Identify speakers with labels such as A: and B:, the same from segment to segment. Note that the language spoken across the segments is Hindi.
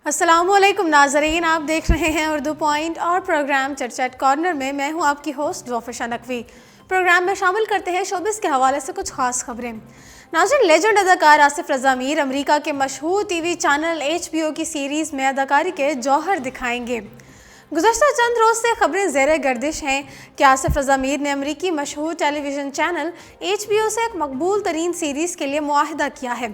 A: अस्सलामुअलैकुम नाज़रीन, आप देख रहे हैं उर्दू पॉइंट और प्रोग्राम चर्चा कॉर्नर में मैं हूं आपकी होस्ट ज़ोफ़िशा नकवी। प्रोग्राम में शामिल करते हैं शोबिस के हवाले से कुछ खास खबरें। नाज़रीन, लेजेंड अदाकार आसिफ रज़ा मीर अमरीका के मशहूर टीवी चैनल HBO की सीरीज़ में अदाकारी के जौहर दिखाएंगे। गुज़श्ता चंद रोज़ से खबरें ज़ेर गर्दिश हैं कि आसिफ रज़ा मीर ने अमरीकी मशहूर टेलीविज़न चैनल HBO से एक मकबूल तरीन सीरीज़ के लिए मुआहदा किया है।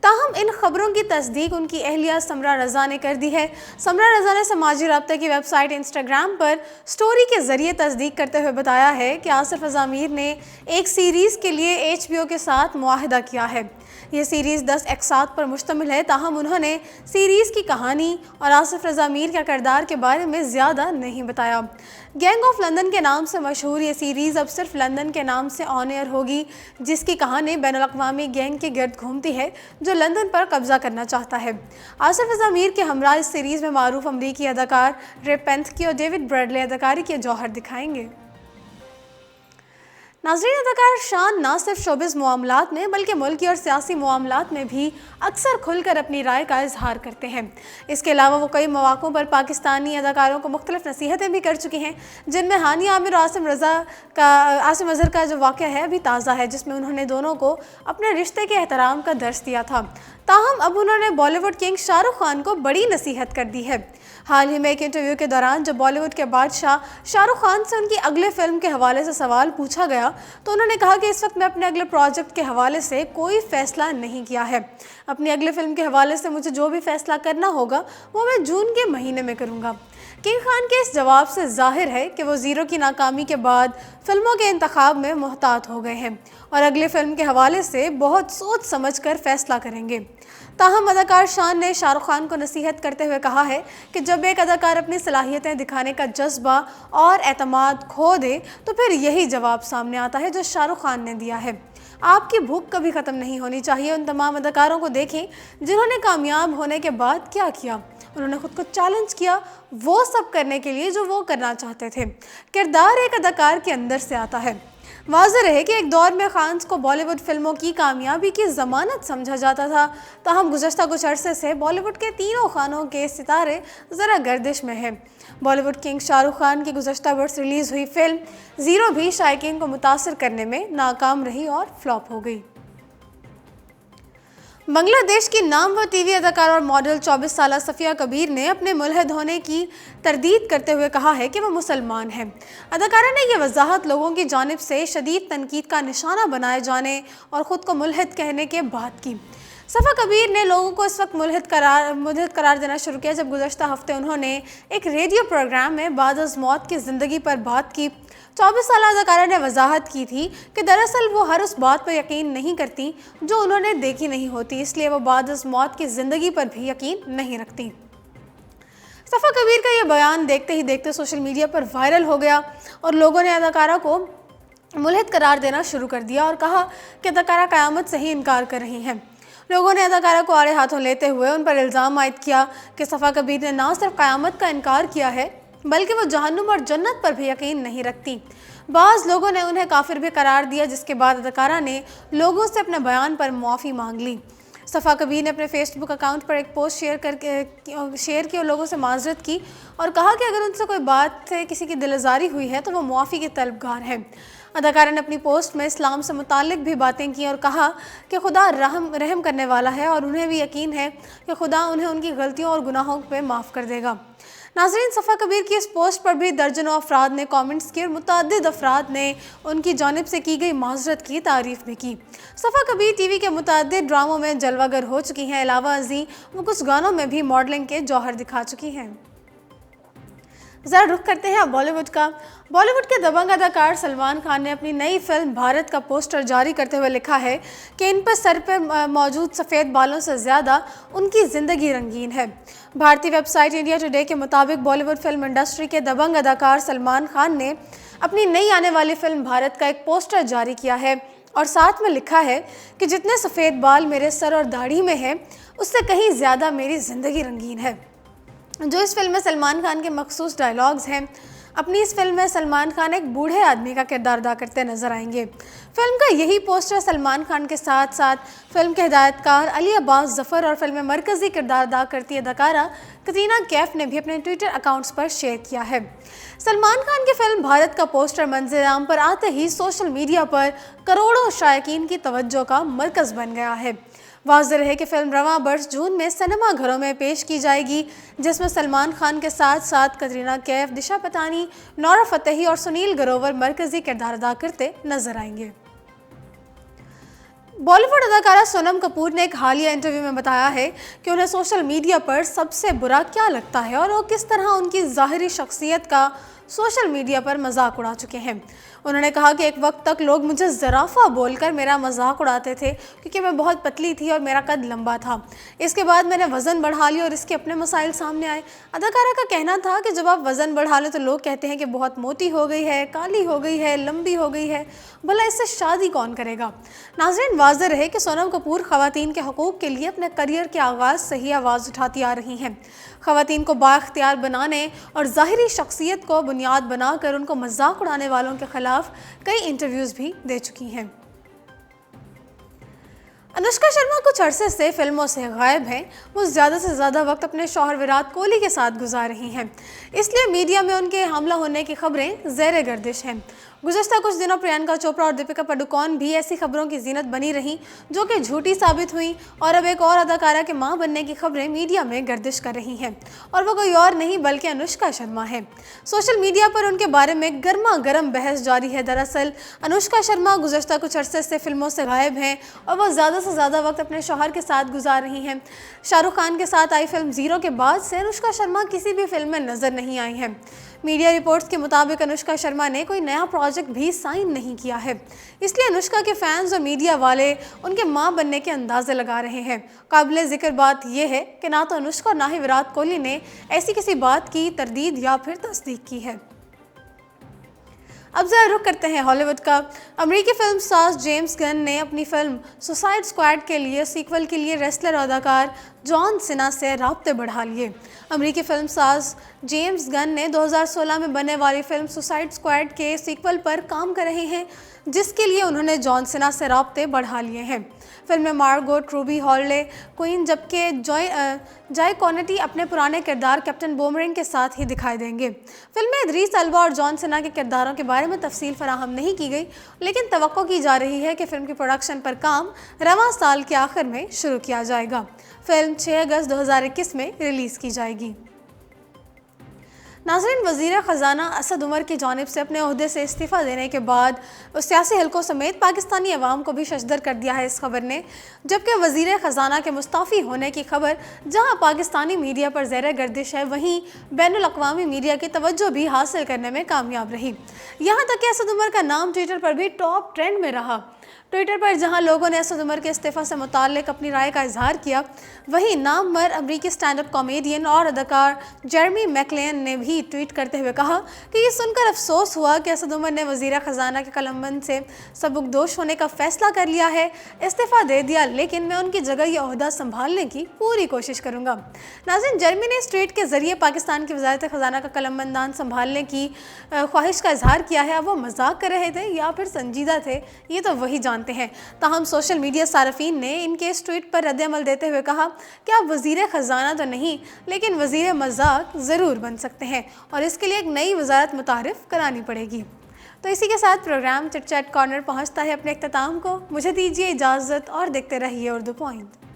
A: ताहम इन खबरों की तस्दीक उनकी अहलिया समरा रज़ा ने कर दी है। समरा रज़ा ने समाजी राब्ते की वेबसाइट इंस्टाग्राम पर स्टोरी के ज़रिए तस्दीक करते हुए बताया है कि आसिफ रज़ा मीर ने एक सीरीज़ के लिए HBO के साथ मुआहदा किया है। यह सीरीज़ 10 एपिसोड पर मुश्तमिल है। ताहम उन्होंने सीरीज़ की कहानी और आसिफ रज़ा मीर के किरदार के बारे में ज़्यादा नहीं बताया। गैंग ऑफ लंदन के नाम से मशहूर ये सीरीज़ अब सिर्फ लंदन के नाम से ऑन एयर होगी, जिसकी कहानी बैनुल अक़वामी गैंग के गिर्द घूमती है जो लंदन पर कब्जा करना चाहता है। आसिफ रज़ा मीर के हमरा इस सीरीज़ में मारूफ अमरीकी अदाकार रे पेंथकी और डेविड ब्रैडले अदाकारी के जौहर दिखाएंगे। नाज़रीन, अदाकार शान न सिर्फ शोबिज़ मामलात में बल्कि मुल्की और सियासी मामलात में भी अक्सर खुलकर अपनी राय का इजहार करते हैं। इसके अलावा वो कई मौक़ों पर पाकिस्तानी अदाकारों को मुख्तलिफ नसीहतें भी कर चुके हैं, जिनमें हानिया आमिर और आसिम अज़हर का जो वाक़या है अभी ताज़ा है, जिसमें उन्होंने दोनों को अपने रिश्ते के एहतराम का दर्स दिया था। ताहम अब उन्होंने बॉलीवुड किंग शाहरुख खान को बड़ी नसीहत कर दी है। हाल ही में एक इंटरव्यू के दौरान जब बॉलीवुड के बादशाह शाहरुख खान से उनकी अगले फिल्म के हवाले से सवाल पूछा गया तो उन्होंने कहा कि इस वक्त मैं अपने अगले प्रोजेक्ट के हवाले से कोई फ़ैसला नहीं किया है। अपनी अगले फिल्म के हवाले से मुझे जो भी फ़ैसला करना होगा वो मैं जून के महीने में करूँगा। किंग खान के इस जवाब से जाहिर है कि वो ज़ीरो की नाकामी के बाद फिल्मों के इंतखाब में मोहतात हो गए हैं और अगली फिल्म के हवाले से बहुत सोच समझ कर फैसला करेंगे। ताहम अदाकार शान ने शाहरुख खान को नसीहत करते हुए कहा है कि जब एक अदाकार अपनी सलाहियतें दिखाने का जज्बा और एतमाद खो दे तो फिर यही जवाब सामने आता है जो शाहरुख खान ने दिया है। आपकी भूख कभी ख़त्म नहीं होनी चाहिए। उन तमाम अदाकारों को देखें जिन्होंने कामयाब होने के बाद क्या किया। उन्होंने खुद को चैलेंज किया वो सब करने के लिए जो वो करना चाहते थे। किरदार एक अदाकार के अंदर से आता है। वाज़ेह है कि एक दौर में खान्स को बॉलीवुड फिल्मों की कामयाबी की ज़मानत समझा जाता था। ताहम गुज़श्ता कुछ अरसे से बॉलीवुड के तीनों खानों के सितारे ज़रा गर्दिश में हैं। बॉलीवुड किंग शाहरुख खान की गुज़श्ता बरस रिलीज़ हुई फिल्म ज़ीरो भी शायकीन को मुतासिर करने में नाकाम रही और फ्लॉप हो गई। बांग्लादेश की नामवर टीवी अदाकार और मॉडल 24 साला सफ़िया कबीर ने अपने मुल्हिद होने की तरदीद करते हुए कहा है कि वह मुसलमान हैं। अदाकारा ने यह वजाहत लोगों की जानिब से शदीद तनकीद का निशाना बनाए जाने और ख़ुद को मुल्हिद कहने के बाद की। सफ़ा कबीर ने लोगों को इस वक्त मुल्हिद करार देना शुरू किया जब गुज़श्ता हफ्ते उन्होंने एक रेडियो प्रोग्राम में बाद अज़ मौत की ज़िंदगी पर बात की। 24 साल अदाकारा ने वजाहत की थी कि दरअसल वो हर उस बात पर यकीन नहीं करती जो उन्होंने देखी नहीं होती, इसलिए वो बाद अज़ मौत की ज़िंदगी पर भी यकीन नहीं रखती। सफ़ा कबीर का यह बयान देखते ही देखते सोशल मीडिया पर वायरल हो गया और लोगों ने अदाकारा को मुल्हिद करार देना शुरू कर दिया और कहा कि अदाकारा क़यामत से ही इनकार कर रही हैं। लोगों ने अदाकारा को आड़े हाथों लेते हुए उन पर इल्ज़ाम आयद किया कि सफ़ा कबीर ने ना सिर्फ क़यामत का इनकार किया है बल्कि वो जहन्नुम और जन्नत पर भी यकीन नहीं रखती। बाज़ लोगों ने उन्हें काफिर भी करार दिया, जिसके बाद अदाकारा ने लोगों से अपने बयान पर मुआफ़ी मांग ली। सफ़ा कबीर ने अपने फेसबुक अकाउंट पर एक पोस्ट शेयर की और लोगों से माजरत की और कहा कि अगर उनसे कोई बात से किसी की दिलज़ारी हुई है तो वो मुआफ़ी के तलबगार हैं। अदाकारा ने अपनी पोस्ट में इस्लाम से मुताल्लिक़ भी बातें की और कहा कि खुदा रहम करने वाला है और उन्हें भी यकीन है कि खुदा उन्हें उनकी गलतियों और गुनाहों पर माफ़ कर देगा। नाज़रीन, सफ़ा कबीर की इस पोस्ट पर भी दर्जनों अफराद ने कमेंट्स किए और मुतअद्दिद अफराद ने उनकी जानिब से की गई माजरत की तारीफ़ भी की। सफ़ा कबीर टीवी के मुतअद्दिद ड्रामों में जलवागर हो चुकी हैं। अलावा अज़ीं वो कुछ गानों में भी मॉडलिंग के जौहर दिखा चुकी हैं। ज़रा रुख करते हैं अब बॉलीवुड का। बॉलीवुड के दबंग अदाकार सलमान खान ने अपनी नई फिल्म भारत का पोस्टर जारी करते हुए लिखा है कि इन पर सर पर मौजूद सफ़ेद बालों से ज़्यादा उनकी ज़िंदगी रंगीन है। भारतीय वेबसाइट इंडिया टुडे के मुताबिक बॉलीवुड फिल्म इंडस्ट्री के दबंग अदाकार सलमान खान ने अपनी नई आने वाली फिल्म भारत का एक पोस्टर जारी किया है और साथ में लिखा है कि जितने सफ़ेद बाल मेरे सर और दाढ़ी में हैं उससे कहीं ज़्यादा मेरी ज़िंदगी रंगीन है। जो इस फिल्म में सलमान खान के मखसूस डायलॉग्स हैं, अपनी इस फिल्म में सलमान खान एक बूढ़े आदमी का किरदार अदा करते नजर आएंगे। फिल्म का यही पोस्टर सलमान खान के साथ साथ फिल्म के हिदायतकार अली अब्बास जफर और फिल्म में मरकजी किरदार अदा करती अदाकारा कतरीना कैफ ने भी अपने ट्विटर अकाउंट्स पर शेयर किया है। सलमान खान की फिल्म भारत का पोस्टर मंजर-ए-आम पर आते ही सोशल मीडिया पर करोड़ों शायकीन की तवज्जो का मरकज बन गया है। वाज़ेह रहे कि फिल्म रवां वर्ष जून में सिनेमा घरों में पेश की जाएगी, जिसमें सलमान खान के साथ साथ कतरीना कैफ, दिशा पटानी, नौरा फतेही और सुनील ग्रोवर मरकजी किरदार अदा करते नजर आएंगे। बॉलीवुड अदाकारा सोनम कपूर ने एक हालिया इंटरव्यू में बताया है कि उन्हें सोशल मीडिया पर सबसे बुरा क्या लगता है और वो किस तरह उनकी ज़ाहिरी शख्सियत का सोशल मीडिया पर मजाक उड़ा चुके हैं। उन्होंने कहा कि एक वक्त तक लोग मुझे ज़राफ़ा बोलकर मेरा मजाक उड़ाते थे क्योंकि मैं बहुत पतली थी और मेरा कद लंबा था। इसके बाद मैंने वज़न बढ़ा लिया और इसके अपने मसाइल सामने आए। अदाकारा का कहना था कि जब आप वज़न बढ़ा लें तो लोग कहते हैं कि बहुत मोटी हो गई है, काली हो गई है, लंबी हो गई है, भला इससे शादी कौन करेगा। नाज़रीन, वाज़ेह रहे कि सोनम कपूर ख़वातीन के हकूक़ के लिए अपने करियर के आगाज़ से ही आवाज़ उठाती आ रही हैं। ख़वातीन को बाख्तियार बनाने और ज़ाहिरी शख्सियत को बुनियाद बनाकर उनको मजाक उड़ाने वालों के खिलाफ कई इंटरव्यूज़ भी दे चुकी हैं। अनुष्का शर्मा कुछ अरसे से फिल्मों से गायब हैं। वो ज़्यादा से ज़्यादा वक्त अपने शौहर विराट कोहली के साथ गुजार रही हैं, इसलिए मीडिया में उनके हमला होने की खबरें ज़ेर गर्दिश हैं। गुज़श्ता कुछ दिनों प्रियंका चोपड़ा और दीपिका पादुकोण भी ऐसी खबरों की जीनत बनी रहीं जो कि झूठी साबित हुई और अब एक और अदाकारा के मां बनने की खबरें मीडिया में गर्दिश कर रही हैं और वो कोई और नहीं बल्कि अनुष्का शर्मा है। सोशल मीडिया पर उनके बारे में गर्मा गर्म बहस जारी है। दरअसल अनुष्का शर्मा गुज़श्ता कुछ अरसे से फिल्मों से गायब हैं और वो ज़्यादा से ज़्यादा वक्त अपने शौहर के साथ गुजार रही हैं। शाहरुख खान के साथ आई फिल्म ज़ीरो के बाद से अनुष्का शर्मा किसी भी फिल्म में नज़र नहीं आई हैं। मीडिया रिपोर्ट्स के मुताबिक अनुष्का शर्मा ने कोई नया प्रोजेक्ट भी साइन नहीं किया है, इसलिए अनुष्का के फैंस और मीडिया वाले उनके मां बनने के अंदाजे लगा रहे हैं। काबिले ज़िक्र बात यह है कि ना तो अनुष्का ना ही विराट कोहली ने ऐसी किसी बात की तरदीद या फिर तस्दीक की है। अब जरा रुख करते हैं हॉलीवुड का। अमेरिकी फिल्म स्टार जेम्स गन ने अपनी फिल्म सुसाइड स्क्वाड के लिए सीक्वल के लिए रेसलर और अदाकार जॉन सिना से राब्ते बढ़ा लिए। अमेरिकी फिल्म स्टार जेम्स गन ने 2016 में बनने वाली फिल्म सुसाइड स्क्वाड के सीक्वल पर काम कर रहे हैं, जिसके लिए उन्होंने जॉन सिना से राब्ते बढ़ा लिए हैं। फिल्म में मार्गोट रूबी हॉलिडे क्वीन जबकि जॉय कॉनेटी अपने पुराने किरदार कैप्टन बूमरैंग के साथ ही दिखाई देंगे। फिल्म में इदरीस अल्बा और जॉन सिना के किरदारों के बारे में तफसील फराहम नहीं की गई, लेकिन तवक्को की जा रही है कि फिल्म के प्रोडक्शन पर काम रवां साल के आखिर में शुरू किया जाएगा। फिल्म 6 अगस्त 2021 में रिलीज़ की जाएगी। नाज़रीन, वज़ीर ख़ज़ाना असद उमर की जानिब से अपने ओहदे से इस्तीफ़ा देने के बाद सियासी हलकों समेत पाकिस्तानी अवाम को भी शशदर कर दिया है इस खबर ने, जबकि वज़ीर ख़ज़ाना के मुस्ताफ़ी होने की खबर जहां पाकिस्तानी मीडिया पर ज़ेर गर्दिश है, वहीं बैनुल अक़वामी मीडिया की तवज्जो भी हासिल करने में कामयाब रही। यहाँ तक कि असद उमर का नाम ट्विटर पर भी टॉप ट्रेंड में रहा। ट्विटर पर जहां लोगों ने असद उमर के इस्तीफ़ा से मुताल्लिक़ अपनी राय का इजहार किया, वहीं नामवर अमरीकी स्टैंड अप कॉमेडियन और अदाकार जेरेमी मैकलेन ने भी ट्वीट करते हुए कहा कि ये सुनकर अफसोस हुआ कि असद उमर ने वज़ीर ख़ज़ाना के कलमबंद से सबकदोश होने का फ़ैसला कर लिया है, इस्तीफ़ा दे दिया, लेकिन मैं उनकी जगह ये ओहदा संभालने की पूरी कोशिश करूँगा। नाज़रीन, जेरेमी ने इस ट्वीट के ज़रिए पाकिस्तान की वज़ारत ख़ज़ाना का कलमबंदान संभालने की ख्वाहिश का इजहार किया है। अब वो मजाक कर रहे थे या फिर संजीदा थे, ये तो वही जानते हैं। ताहम सोशल मीडिया सारफीन ने इनके इस ट्वीट पर रद्द-ए-अमल देते हुए कहा कि आप वज़ीर ख़ज़ाना तो नहीं, लेकिन वज़ीर मजाक ज़रूर बन सकते हैं और इसके लिए एक नई वज़ारत मुतारिफ़ करानी पड़ेगी। तो इसी के साथ प्रोग्राम चिट चैट कॉर्नर पहुँचता है अपने इख्तिताम को। मुझे दीजिए इजाज़त और देखते रहिए उर्दू पॉइंट।